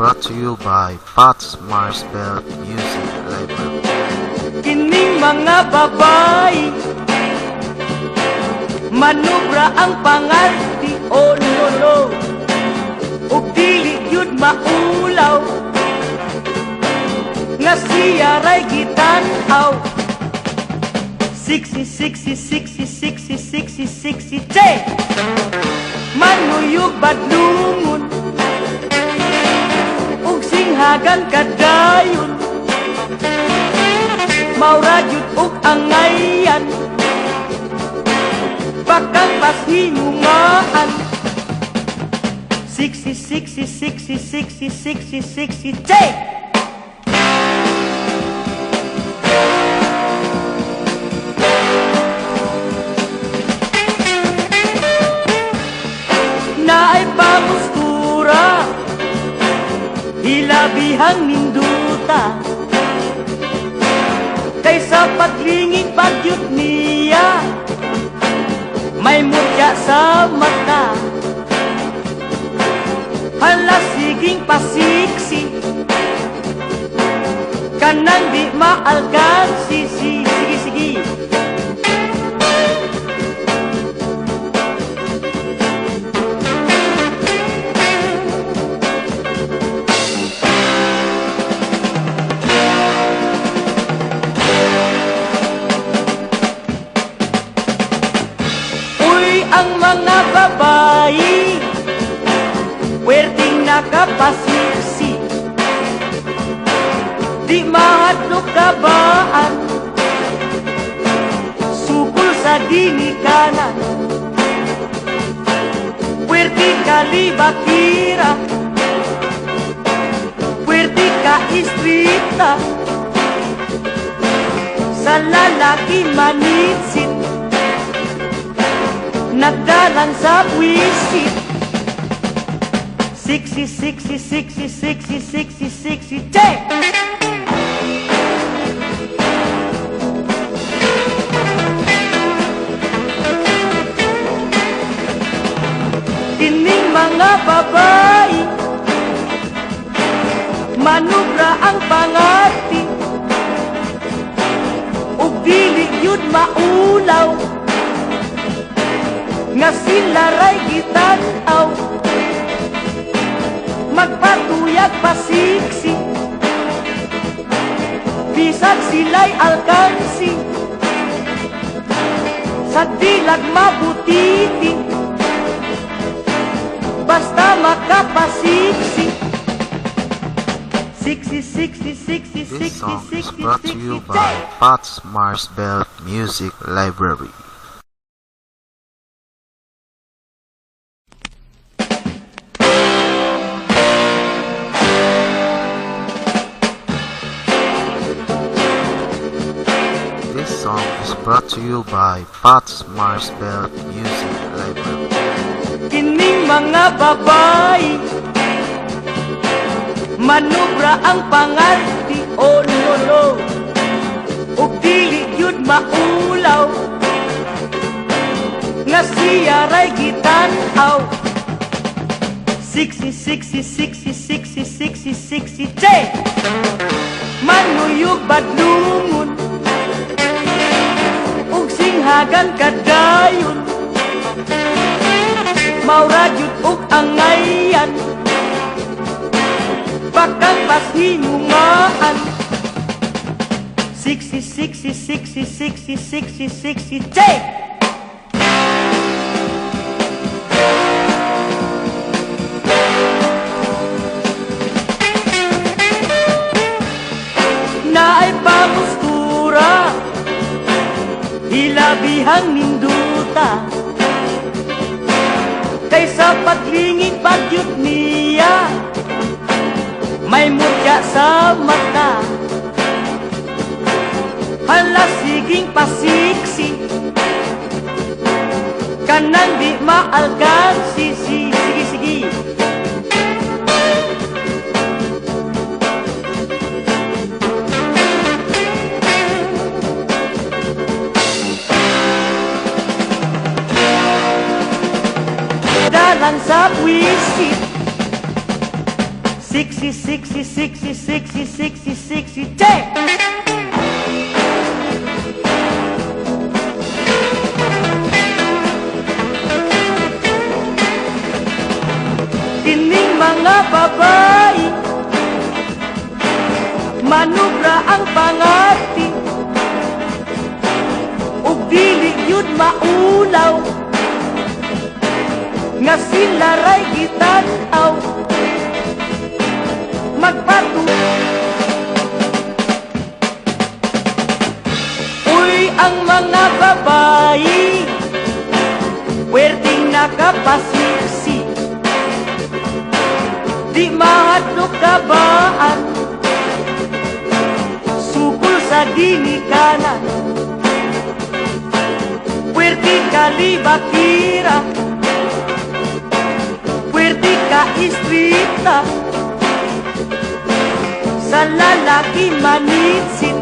brought to you by Pat's Marsbell Music Library. Kining mga babae, manubra ang pangarti, oh lolo, ug dili yun maulaw, nga siya ray gitanaw. Siksi, siksi, siksi, siksi, siksi, siksi, che! Manuyog badlungon, ug singhagan kadayon, mauradyot ug angayan, bakang pashinungaan. Siksi, siksi, siksi, siksi, siksi, siksi, che! Naay pagustura, hilabihang minduta, kaysa paglingig bagyot niya, may mutya sa mata. Hala siging pasiksi, kanang di maalgan, sige, sige. Ang mga babae, pwerdeng nakapasiksi, di mahadlok kabaan, sukul sa dinikanan, pwerde kalibakira, pwerde ka istrita, sa lalaki manitsit, nagdalan sa wisit. Siksi, siksi, siksi, siksi, siksi, siksi, che! Kining mga babae, manubra ang pangarti, ug dili yun maulaw, nga sila ray gitanaw, magpatuyag pasiksi, bisag sila'y alkansi, sa dilag mabutiti, basta makapasiksi. Siksi, siksi, siksi, This siksi, song is siksi, brought to you by Pat's Marsbell Music Library. This song is brought to you by Pat's Marsbell Music Library. Kining mga babae, manubra ang pangarti, oh lolo, ug dili yun maulaw, nga siya ray gitanaw. Siksi, siksi, siksi, siksi, siksi, siksi, che! Manuyog badlungon, ug singhagan kadayon, mauradyot ug angayan, bakang pashinungaan. Siksi, siksi, siksi, siksi, siksi, siksi, che! Naay pagustura, hilabihang minduta, kaysa paglingig bagyot niya, may mutya sa mata. Hala siging pasiksi, kanang di maalgan, sige, sige. Dalan sa wisit, sexy, sexy, sexy, sexy, sexy, sexy, check! Kining mga babae, manubra ang pangati, ug dili yun maulaw, nga sila ray gitanaw. Magpatu uy, ang mga babae pwerdeng nakapasiksi, di mahadlok kabaan, sukul sa ginikanan, pwerde kalibakira, pwerde ka istrita, sa lalaki manitsit,